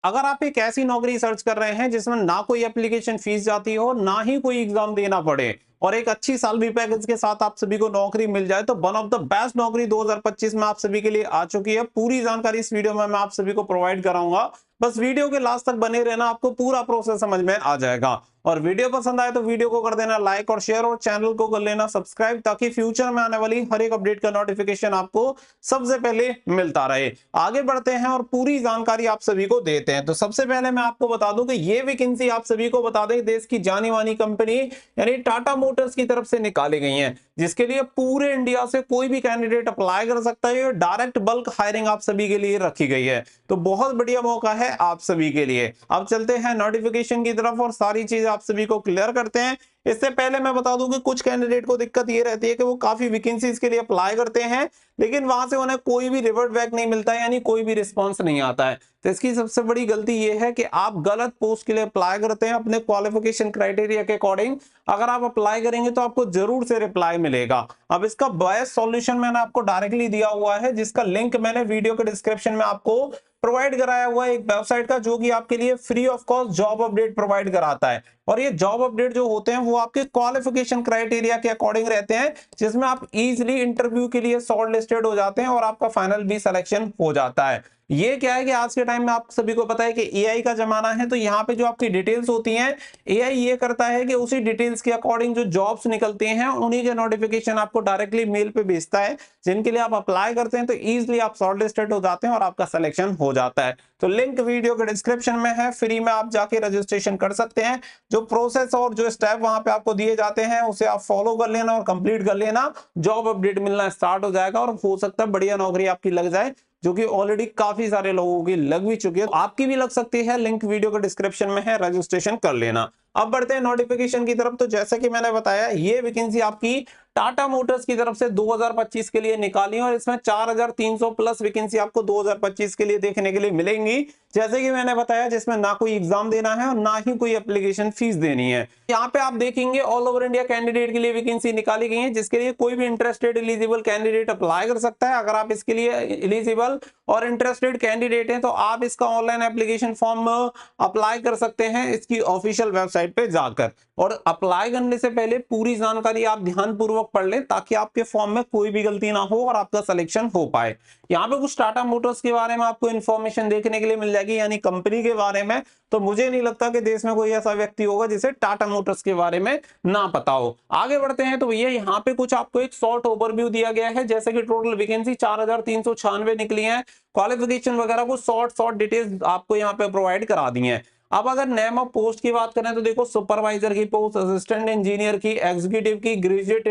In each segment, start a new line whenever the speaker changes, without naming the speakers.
अगर आप एक ऐसी नौकरी सर्च कर रहे हैं जिसमें ना कोई एप्लीकेशन फीस जाती हो, ना ही कोई एग्जाम देना पड़े और एक अच्छी सैलरी पैकेज के साथ आप सभी को नौकरी मिल जाए, तो वन ऑफ द बेस्ट नौकरी 2025 में आप सभी के लिए आ चुकी है। पूरी जानकारी इस वीडियो में मैं आप सभी को प्रोवाइड कराऊंगा। बस वीडियो के लास्ट तक बने रहना, आपको पूरा प्रोसेस समझ में आ जाएगा। और वीडियो पसंद आए तो वीडियो को कर देना लाइक और शेयर, और चैनल को कर लेना सब्सक्राइब, ताकि फ्यूचर में आने वाली हर एक अपडेट का नोटिफिकेशन आपको सबसे पहले मिलता रहे। आगे बढ़ते हैं और पूरी जानकारी आप सभी को देते हैं। तो सबसे पहले मैं आपको बता दूं कि ये वैकेंसी आप सभी को बता दें, देश की जानी मानी कंपनी यानी टाटा मोटर्स की तरफ से निकाली गई है, जिसके लिए पूरे इंडिया से कोई भी कैंडिडेट अप्लाई कर सकता है। डायरेक्ट बल्क हायरिंग आप सभी के लिए रखी गई है, तो बहुत बढ़िया मौका है आप सभी के लिए। अब चलते हैं नोटिफिकेशन की तरफ और सारी चीज आप सभी को क्लियर करते हैं। इससे पहले मैं बता दूं कि कुछ कैंडिडेट को दिक्कत ये रहती है कि वो काफी वैकेंसीज के लिए अप्लाई करते हैं, लेकिन वहां से उन्हें कोई भी रिवर्ट बैक नहीं मिलता है, यानी कोई भी रिस्पांस नहीं आता है। तो इसकी सबसे बड़ी गलती ये है कि आप गलत पोस्ट के लिए अप्लाई करते हैं अपने क्वालिफिकेशन क्राइटेरिया के अकॉर्डिंग। अगर आप अप्लाई करेंगे तो आपको जरूर से रिप्लाई मिलेगा। अब इसका बेस्ट सॉल्यूशन मैंने आपको डायरेक्टली दिया हुआ है, जिसका लिंक मैंने वीडियो के डिस्क्रिप्शन में आपको प्रोवाइड कराया हुआ है, एक वेबसाइट का, जो कि आपके लिए free of cost job update provide कराता है। और ये जॉब अपडेट जो होते हैं वो आपके क्वालिफिकेशन क्राइटेरिया के अकॉर्डिंग रहते हैं, जिसमें आप इजीली इंटरव्यू के लिए शॉर्ट लिस्टेड हो जाते हैं और आपका फाइनल भी सिलेक्शन हो जाता है। ये क्या है कि आज के टाइम में आप सभी को पता है कि एआई का जमाना है, तो यहाँ पे जो आपकी डिटेल्स होती हैं, एआई ये करता है कि उसी डिटेल्स के अकॉर्डिंग जो जॉब्स निकलती हैं उन्हीं के नोटिफिकेशन आपको डायरेक्टली मेल पे भेजता है, जिनके लिए आप अप्लाई करते हैं तो इजीली आप शॉर्ट लिस्टेड हो जाते हैं और आपका सिलेक्शन हो जाता है। तो लिंक वीडियो के डिस्क्रिप्शन में है, फ्री में आप जाके रजिस्ट्रेशन कर सकते हैं। जो प्रोसेस और जो स्टेप वहां पे आपको दिए जाते हैं उसे आप फॉलो कर लेना और कंप्लीट कर लेना, जॉब अपडेट मिलना स्टार्ट हो जाएगा और हो सकता है बढ़िया नौकरी आपकी लग जाए, जो कि ऑलरेडी काफी सारे लोगों की लग भी चुकी है। तो आपकी भी लग सकती है, लिंक वीडियो के डिस्क्रिप्शन में है, रजिस्ट्रेशन कर लेना। अब बढ़ते हैं नोटिफिकेशन की तरफ। तो जैसा कि मैंने बताया, ये वैकेंसी आपकी टाटा मोटर्स की तरफ से 2025 के लिए निकाली है और इसमें 4300 प्लस वैकेंसी आपको 2025 के लिए देखने के लिए मिलेंगी। जैसे कि मैंने बताया, जिसमें ना कोई एग्जाम देना है और ना ही कोई एप्लीकेशन फीस देनी है। यहाँ पे आप देखेंगे ऑल ओवर इंडिया कैंडिडेट के लिए वैकेंसी निकाली गई है, जिसके लिए कोई भी इंटरेस्टेड एलिजिबल कैंडिडेट अप्लाई कर सकता है। अगर आप इसके लिए एलिजिबल और इंटरेस्टेड कैंडिडेट हैं तो आप इसका ऑनलाइन एप्लीकेशन फॉर्म अप्लाई कर सकते हैं इसकी ऑफिशियल वेबसाइट पे जाकर। और अप्लाई करने से पहले पूरी जानकारी आप ध्यानपूर्वक पढ़ लें, ताकि आपके फॉर्म में कोई भी गलती ना हो और आपका सिलेक्शन हो पाए। यहाँ पे कुछ टाटा मोटर्स के बारे में आपको इंफॉर्मेशन देखने के लिए मिल जाएगी, यानी कंपनी के बारे में। तो मुझे नहीं लगता कि देश में कोई ऐसा व्यक्ति होगा जिसे टाटा मोटर्स के बारे में ना पता हो। आगे बढ़ते हैं। तो भैया यहाँ पे कुछ आपको एक शॉर्ट ओवरव्यू दिया गया है, जैसे कि टोटल वैकेंसी 4396 निकली है, क्वालिफिकेशन वगैरह को शॉर्ट डिटेल्स आपको यहाँ पे प्रोवाइड करा दी है। अब अगर नेम ऑफ पोस्ट की बात करें तो देखो, सुपरवाइजर की पोस्ट, असिस्टेंट इंजीनियर की, एग्जीक्यूटिव की, graduate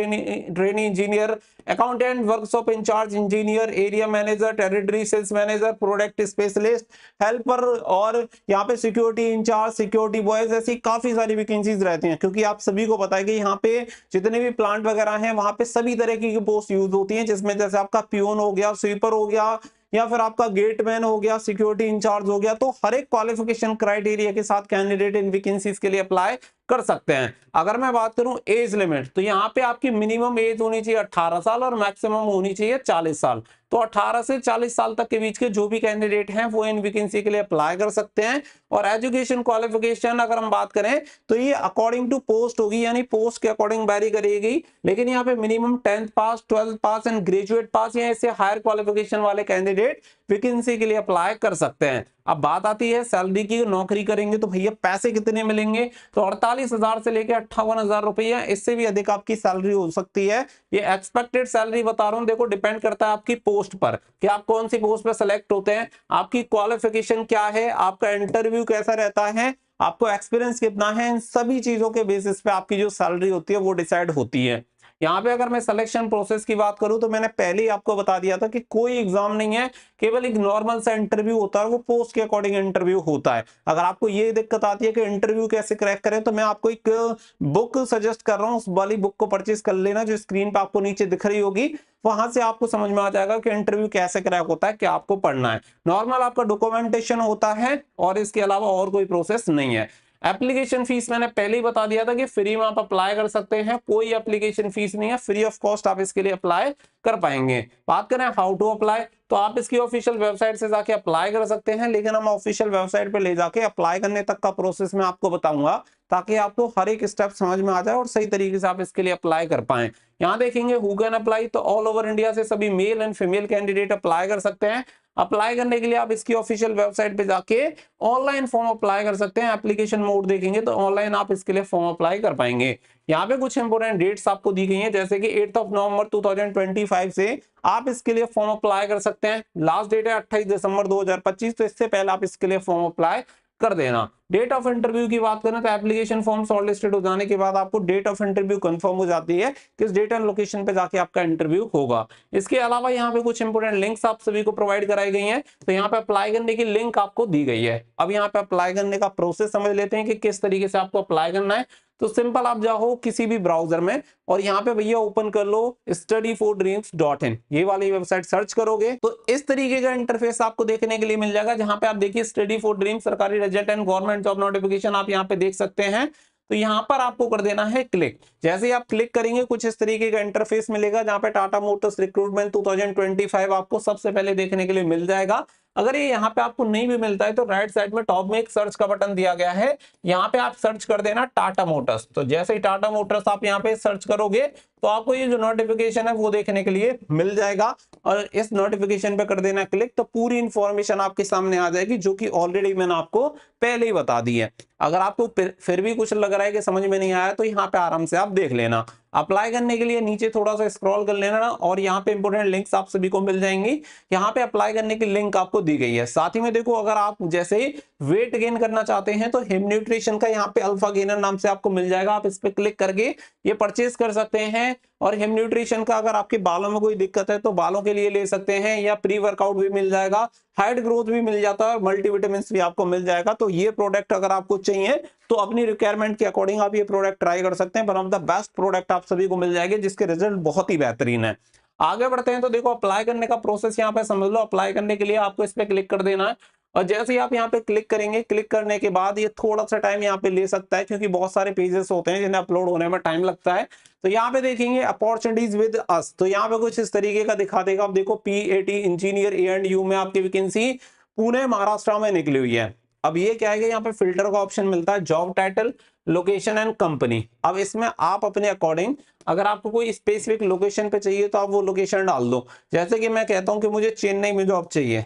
trainee engineer, accountant, workshop incharge engineer, area manager, territory sales manager, product specialist, helper, और यहाँ पे सिक्योरिटी इंचार्ज, सिक्योरिटी बॉयज, ऐसी काफी सारी वैकेंसीज रहती हैं। क्योंकि आप सभी को पता है कि यहाँ पे जितने भी प्लांट वगैरह हैं वहां पे सभी तरह की पोस्ट यूज होती हैं, जिसमें जैसे आपका पियोन हो गया, स्वीपर हो गया, या फिर आपका गेटमैन हो गया, सिक्योरिटी इंचार्ज हो गया। तो हर एक क्वालिफिकेशन क्राइटेरिया के साथ कैंडिडेट इन वैकेंसीज के लिए अप्लाई कर सकते हैं। अगर मैं बात करूं एज लिमिट, तो यहाँ पे आपकी मिनिमम एज होनी चाहिए 18 साल और मैक्सिमम होनी चाहिए 40 साल। तो 18 से 40 साल तक के बीच के जो भी कैंडिडेट हैं वो इन वैकेंसी के लिए अप्लाई कर सकते हैं। और एजुकेशन क्वालिफिकेशन अगर हम बात करें तो ये अकॉर्डिंग टू पोस्ट होगी, यानी पोस्ट के अकॉर्डिंग वेरी करेगी। लेकिन यहाँ पे minimum 10th pass, 12th pass and graduate पास या इससे हायर क्वालिफिकेशन वाले कैंडिडेट वैकेंसी के लिए अप्लाई कर सकते हैं। अब बात आती है सैलरी की। नौकरी करेंगे तो भैया पैसे कितने मिलेंगे, तो 48,000 से लेकर 58,000 रुपया, इससे भी अधिक आपकी सैलरी हो सकती है। ये एक्सपेक्टेड सैलरी बता रहा हूं, देखो डिपेंड करता है आपकी पोस्ट पर कि आप कौन सी पोस्ट पर सेलेक्ट होते हैं, आपकी क्वालिफिकेशन क्या है, आपका इंटरव्यू कैसा रहता है, आपको एक्सपीरियंस कितना है। इन सभी चीजों के बेसिस पे आपकी जो सैलरी होती है वो डिसाइड होती है। यहाँ पे अगर मैं सिलेक्शन प्रोसेस की बात करूं तो मैंने पहले ही आपको बता दिया था कि कोई एग्जाम नहीं है, केवल एक नॉर्मल सा इंटरव्यू होता है, वो पोस्ट के अकॉर्डिंग इंटरव्यू होता है। अगर आपको ये दिक्कत आती है कि इंटरव्यू कैसे क्रैक करें, तो मैं आपको एक बुक सजेस्ट कर रहा हूँ, उस वाली बुक को परचेज कर लेना, जो स्क्रीन पे आपको नीचे दिख रही होगी। वहां से आपको समझ में आ जाएगा कि इंटरव्यू कैसे क्रैक होता है, क्या आपको पढ़ना है। नॉर्मल आपका डॉक्यूमेंटेशन होता है और इसके अलावा और कोई प्रोसेस नहीं है। एप्लीकेशन फीस मैंने पहले ही बता दिया था कि फ्री में आप अप्लाई कर सकते हैं, कोई एप्लीकेशन फीस नहीं है, फ्री ऑफ कॉस्ट आप इसके लिए अप्लाई कर पाएंगे। बात करें हाउ टू अप्लाई, तो आप इसकी ऑफिशियल वेबसाइट से जाके अप्लाई कर सकते हैं, लेकिन हम ऑफिशियल वेबसाइट पे ले जाके अप्लाई करने तक का प्रोसेस मैं आपको बताऊंगा, ताकि आपको हर एक स्टेप समझ में आ जाए और सही तरीके से आप इसके लिए अप्लाई कर पाए। यहाँ देखेंगे हु कैन अप्लाई, तो ऑल ओवर इंडिया से सभी male and female candidate apply कर सकते हैं। अप्लाई करने के लिए आप इसकी ऑफिशियल वेबसाइट पे जाके ऑनलाइन फॉर्म अप्लाई कर सकते हैं। एप्लीकेशन मोड देखेंगे तो ऑनलाइन आप इसके लिए फॉर्म अप्लाई कर पाएंगे। यहाँ पे कुछ इंपोर्टेंट डेट्स आपको दी गई हैं, जैसे कि 8 नवंबर 2025 से आप इसके लिए फॉर्म अप्लाई कर सकते हैं। लास्ट डेट है 28 दिसंबर 2025, तो इससे पहले आप इसके लिए फॉर्म अप्लाई कर देना। डेट ऑफ इंटरव्यू की बात करें तो एप्लीकेशन फॉर्म शॉर्टलिस्टेड हो जाने के बाद आपको डेट ऑफ इंटरव्यू कंफर्म हो जाती है, किस डेट एंड लोकेशन पे जाके आपका इंटरव्यू होगा। इसके अलावा यहाँ पे कुछ इंपोर्टेंट लिंक्स आप सभी को प्रोवाइड कराई गई हैं, तो यहाँ पे अप्लाई करने की लिंक आपको दी गई है। अब यहाँ पे अप्लाई करने का प्रोसेस समझ लेते हैं कि किस तरीके से आपको अप्लाई करना है। तो सिंपल आप जाओ किसी भी ब्राउजर में और यहाँ पे भैया ओपन कर लो studyfordreams.in, ये वाली वेबसाइट सर्च करोगे तो इस तरीके का इंटरफेस आपको देखने के लिए मिल जाएगा, जहां पे आप देखिए स्टडी फॉर ड्रीम्स सरकारी result and government job notification आप यहाँ पे देख सकते हैं। तो यहाँ पर आपको कर देना है क्लिक। जैसे ही आप क्लिक करेंगे कुछ इस तरीके का इंटरफेस मिलेगा, जहां पे टाटा मोटर्स रिक्रूटमेंट 2025 आपको सबसे पहले देखने के लिए मिल जाएगा। अगर ये यहाँ पे आपको नहीं भी मिलता है तो राइट साइड में टॉप में एक सर्च का बटन दिया गया है, यहाँ पे आप सर्च कर देना टाटा मोटर्स। तो जैसे ही टाटा मोटर्स आप यहाँ पे सर्च करोगे तो आपको ये जो नोटिफिकेशन है वो देखने के लिए मिल जाएगा, और इस नोटिफिकेशन पे कर देना क्लिक, तो पूरी इंफॉर्मेशन आपके सामने आ जाएगी, जो कि ऑलरेडी मैंने आपको पहले ही बता दी है। अगर आपको फिर भी कुछ लग रहा है कि समझ में नहीं आया तो यहाँ पे आराम से आप देख लेना। अप्लाई करने के लिए नीचे थोड़ा सा स्क्रॉल कर लेना और यहाँ पे इंपोर्टेंट लिंक्स आप सभी को मिल जाएंगी। यहाँ पे अप्लाई करने की लिंक आपको दी गई है। साथ ही में देखो, अगर आप जैसे ही वेट गेन करना चाहते हैं तो हिम न्यूट्रिशन का यहाँ पे अल्फा गेनर नाम से आपको मिल जाएगा, आप इस पे क्लिक करके ये परचेज कर सकते हैं। और हिम न्यूट्रिशन का अगर आपके बालों में कोई दिक्कत है तो बालों के लिए ले सकते हैं, या प्री वर्कआउट भी मिल जाएगा, हाइट ग्रोथ भी मिल जाता है और मल्टीविटामिन भी आपको मिल जाएगा। तो ये प्रोडक्ट अगर आपको चाहिए तो अपनी रिक्वायरमेंट के अकॉर्डिंग आप ये प्रोडक्ट ट्राई कर सकते हैं। One of the best product आप सभी को मिल जाएंगे, जिसके रिजल्ट बहुत ही बेहतरीन है। आगे बढ़ते हैं तो देखो अप्लाई करने का प्रोसेस यहाँ पे समझ लो। अप्लाई करने के लिए आपको इस पे क्लिक कर देना है, और जैसे ही आप यहाँ पे क्लिक करेंगे, क्लिक करने के बाद ये थोड़ा सा टाइम यहाँ पे ले सकता है, क्योंकि बहुत सारे पेजेस होते हैं जिन्हें अपलोड होने में टाइम लगता है। तो यहाँ पे देखेंगे अपॉर्चुनिटीज विद अस, तो यहाँ पे कुछ इस तरीके का दिखा देगा। आप देखो PAT इंजीनियर A&U में आपकी वैकेंसी पुणे महाराष्ट्र में निकली हुई है। अब ये क्या है कि यहाँ पे फिल्टर का ऑप्शन मिलता है, job title, location and company. अब इसमें आप अपने अकॉर्डिंग, अगर आपको कोई स्पेसिफिक लोकेशन पे चाहिए तो आप वो लोकेशन डाल दो। जैसे कि मैं कहता हूँ कि मुझे चेन्नई में जॉब चाहिए,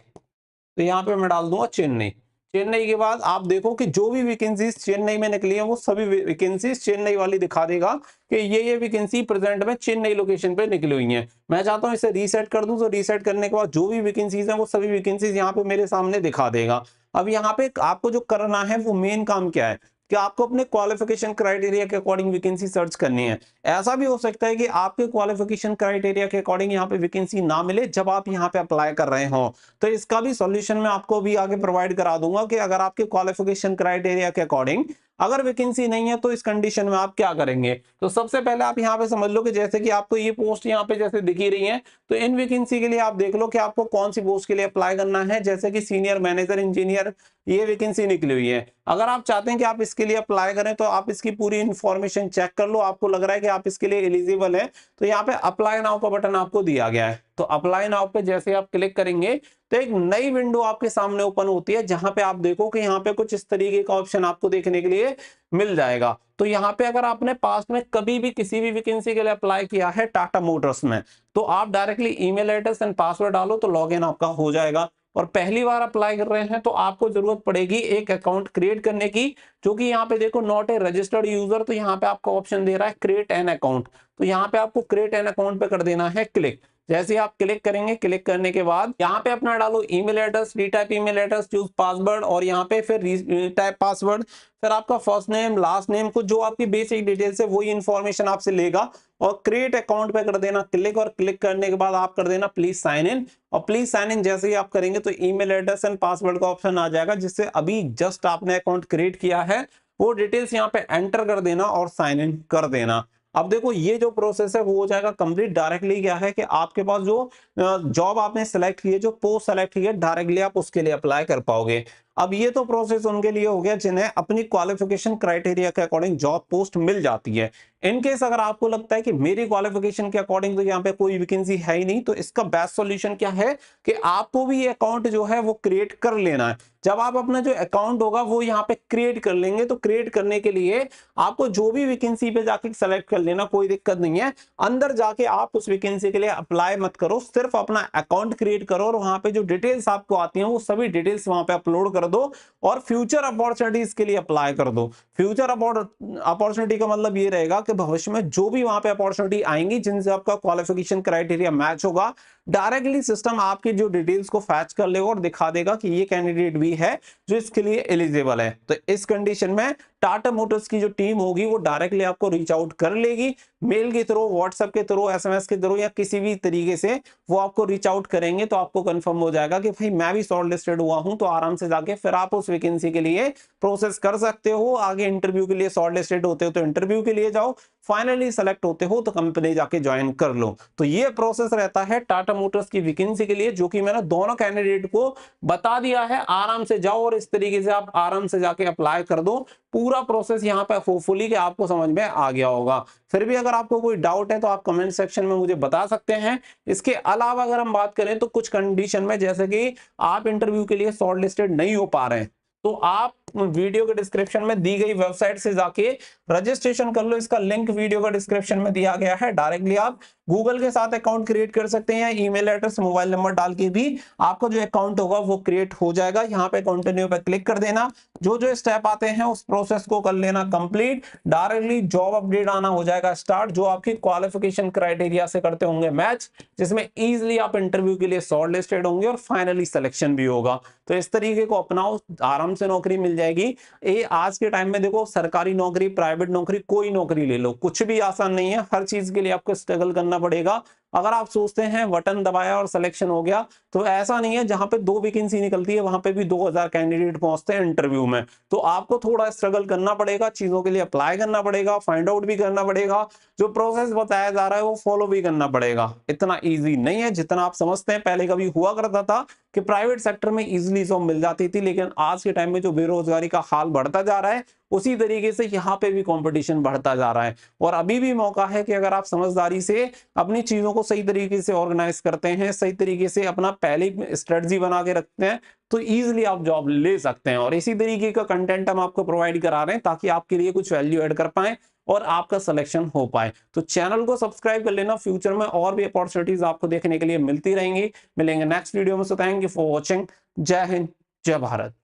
तो यहाँ पे मैं डाल दूंगा चेन्नई। चेन्नई के बाद आप देखो कि जो भी वैकेंसीज चेन्नई में निकली है वो सभी वैकेंसीज चेन्नई वाली दिखा देगा कि ये वैकेंसी प्रेजेंट में चेन्नई लोकेशन पे निकली हुई है। मैं चाहता हूँ इसे रीसेट कर दूं, तो रीसेट करने के बाद जो भी वैकेंसीज हैं वो सभी वैकेंसीज यहाँ पे मेरे सामने दिखा देगा। अब यहाँ पे आपको जो करना है वो मेन काम क्या है कि आपको अपने क्वालिफिकेशन क्राइटेरिया के अकॉर्डिंग वैकेंसी सर्च करनी है। ऐसा भी हो सकता है कि आपके क्वालिफिकेशन क्राइटेरिया के अकॉर्डिंग यहाँ पे वैकेंसी ना मिले जब आप यहाँ पे अप्लाई कर रहे हो, तो इसका भी सॉल्यूशन मैं आपको भी आगे प्रोवाइड करा दूंगा कि अगर आपके क्वालिफिकेशन क्राइटेरिया के अकॉर्डिंग अगर वैकेंसी नहीं है तो इस कंडीशन में आप क्या करेंगे। तो सबसे पहले आप यहाँ पे समझ लो कि जैसे कि आपको ये पोस्ट यहाँ पे जैसे दिखी रही है, तो इन वैकेंसी के लिए आप देख लो कि आपको कौन सी पोस्ट के लिए अप्लाई करना है। जैसे कि सीनियर मैनेजर इंजीनियर ये वैकेंसी निकली हुई है। अगर आप चाहते हैं कि आप इसके लिए अप्लाई करें तो आप इसकी पूरी इंफॉर्मेशन चेक कर लो, आपको लग रहा है कि आप इसके लिए एलिजिबल है, तो यहाँ पे अप्लाई नाउ का बटन आपको दिया गया है। तो अप्लाई नाउ पे जैसे आप क्लिक करेंगे तो एक नई विंडो आपके सामने ओपन होती है, जहां पे आप देखो कि यहाँ पे कुछ इस तरीके का ऑप्शन आपको देखने के लिए मिल जाएगा। तो यहाँ पे अगर आपने पास्ट में कभी भी किसी भी वैकेंसी के लिए अप्लाई किया है टाटा मोटर्स में, तो आप directly email address and password डालो तो लॉगिन आपका हो जाएगा। और पहली बार अप्लाई कर रहे हैं तो आपको जरूरत पड़ेगी एक अकाउंट क्रिएट करने की, जो कि यहाँ पे देखो नॉट ए रजिस्टर्ड यूजर, तो यहाँ पे आपको ऑप्शन दे रहा है क्रिएट एन अकाउंट। तो यहाँ पे आपको क्रिएट एन अकाउंट पे कर देना है क्लिक। जैसे ही आप क्लिक करेंगे, क्लिक करने के बाद यहाँ पे अपना डालो email address, retype email address, choose password, और यहाँ पे फिर रीटाइप पासवर्ड, फिर आपका फर्स्ट नेम लास्ट नेम, कुछ जो आपकी बेसिक डिटेल्स है वही इंफॉर्मेशन आपसे लेगा, और क्रिएट अकाउंट पे कर देना क्लिक। और क्लिक करने के बाद आप कर देना प्लीज साइन इन, और प्लीज साइन इन जैसे ही आप करेंगे तो ईमेल एड्रेस एंड पासवर्ड का ऑप्शन आ जाएगा, जिससे अभी जस्ट आपने अकाउंट क्रिएट किया है वो डिटेल्स यहाँ पे एंटर कर देना और साइन इन कर देना। अब देखो ये जो प्रोसेस है वो हो जाएगा कंप्लीट। डायरेक्टली क्या है कि आपके पास जो जॉब आपने सेलेक्ट की है, जो पोस्ट सेलेक्ट की है, डायरेक्टली आप उसके लिए अप्लाई कर पाओगे। अब ये तो प्रोसेस उनके लिए हो गया जिन्हें अपनी क्वालिफिकेशन क्राइटेरिया के अकॉर्डिंग जॉब पोस्ट मिल जाती है। इन केस अगर आपको लगता है कि मेरी क्वालिफिकेशन के अकॉर्डिंग तो यहाँ पे कोई वैकेंसी है ही नहीं, तो इसका बेस्ट सॉल्यूशन क्या है कि आपको भी ये अकाउंट जो है वो क्रिएट कर लेना है। जब आप अपना जो अकाउंट होगा वो यहाँ पे क्रिएट कर लेंगे, तो क्रिएट करने के लिए आपको जो भी वैकेंसी पे जाके सेलेक्ट कर लेना, कोई दिक्कत नहीं है। अंदर जाके आप उस वैकेंसी के लिए अप्लाई मत करो, सिर्फ अपना अकाउंट क्रिएट करो और वहां पे जो डिटेल्स आपको आती हैं वो सभी डिटेल्स वहां पे अपलोड कर दो और फ्यूचर अपॉर्चुनिटीज के लिए अप्लाई कर दो। फ्यूचर अपॉर्चुनिटी का मतलब ये रहेगा कि भविष्य में जो भी वहां पे अपॉर्चुनिटी आएंगी जिनसे आपका क्वालिफिकेशन क्राइटेरिया मैच होगा, डायरेक्टली सिस्टम आपकी जो डिटेल्स को फैच कर लेगा और दिखा देगा कि ये कैंडिडेट भी है जो इसके लिए एलिजिबल है। तो इस कंडीशन में टाटा मोटर्स की जो टीम होगी वो डायरेक्टली आपको रीच आउट कर लेगी, मेल के थ्रू, व्हाट्सएप के थ्रू, एसएमएस के थ्रू या किसी भी तरीके से वो आपको रीच आउट करेंगे। तो आपको कंफर्म हो जाएगा कि भाई मैं भी शॉर्ट लिस्टेड हुआ हूं, तो आराम से जाके फिर आप उस वैकेंसी के लिए प्रोसेस कर सकते हो। आगे इंटरव्यू के लिए शॉर्ट लिस्टेड होते हो तो इंटरव्यू के लिए जाओ, फाइनली सेलेक्ट होते हो तो कंपनी जाके ज्वाइन कर लो। तो ये प्रोसेस रहता है टाटा मोटर्स की वैकेंसी के लिए, जो कि मैंने दोनों कैंडिडेट को बता दिया है। आराम से जाओ और इस तरीके से आप आराम से जाके अप्लाई कर दो। पूरा प्रोसेस यहाँ पे होपफुली कि आपको समझ में आ गया होगा। फिर भी अगर आपको कोई डाउट है तो आप कमेंट सेक्शन में मुझे बता सकते हैं। इसके अलावा अगर हम बात करें तो कुछ कंडीशन में, जैसे कि आप इंटरव्यू के लिए शॉर्ट लिस्टेड नहीं हो पा रहे हैं, तो आप वीडियो के डिस्क्रिप्शन में दी गई वेबसाइट से जाके रजिस्ट्रेशन कर लो। इसका लिंक वीडियो का डिस्क्रिप्शन में दिया गया है। डायरेक्टली आप गूगल के साथ अकाउंट क्रिएट कर सकते हैं या ईमेल एड्रेस, मोबाइल नंबर डाल के भी आपका जो अकाउंट होगा वो क्रिएट हो जाएगा। यहाँ पे कंटिन्यू पे क्लिक कर देना, जो जो स्टेप आते हैं उस प्रोसेस को कर लेना कंप्लीट। डायरेक्टली जॉब अपडेट आना हो जाएगा स्टार्ट, जो आपकी क्वालिफिकेशन क्राइटेरिया से करते होंगे मैच, जिसमें इजीली आप इंटरव्यू के लिए शॉर्ट लिस्टेड होंगे और फाइनली सिलेक्शन भी होगा। तो इस तरीके को अपनाओ, आराम से नौकरी मिल जाएगी। ये आज के टाइम में देखो, सरकारी नौकरी, प्राइवेट नौकरी, कोई नौकरी ले लो, कुछ भी आसान नहीं है। हर चीज के लिए आपको स्ट्रगल करना पड़ेगा। अगर आप सोचते हैं बटन दबाया और सिलेक्शन हो गया, तो ऐसा नहीं है। जहां पे 2 वैकेंसी निकलती है वहां पे भी 2000 कैंडिडेट पहुंचते हैं इंटरव्यू में। तो आपको थोड़ा स्ट्रगल करना पड़ेगा, चीजों के लिए अप्लाई करना पड़ेगा, फाइंड आउट भी करना पड़ेगा, जो प्रोसेस बताया जा रहा है वो फॉलो भी करना पड़ेगा। इतना ईजी नहीं है जितना आप समझते हैं। पहले कभी हुआ करता था कि प्राइवेट सेक्टर में इजीली जॉब मिल जाती थी, लेकिन आज के टाइम में जो बेरोजगारी का हाल बढ़ता जा रहा है, उसी तरीके से यहाँ पे भी कंपटीशन बढ़ता जा रहा है। और अभी भी मौका है कि अगर आप समझदारी से अपनी चीजों को सही तरीके से ऑर्गेनाइज करते हैं, सही तरीके से अपना पहले स्ट्रेटजी बना के रखते हैं, तो इजीली आप जॉब ले सकते हैं। और इसी तरीके का कंटेंट हम आपको प्रोवाइड करा रहे हैं ताकि आपके लिए कुछ वैल्यू ऐड कर पाए और आपका सिलेक्शन हो पाए। तो चैनल को सब्सक्राइब कर लेना, फ्यूचर में और भी अपॉर्चुनिटीज आपको देखने के लिए मिलती रहेंगी। मिलेंगे नेक्स्ट वीडियो में। So thank you for watching. जय हिंद, जय भारत।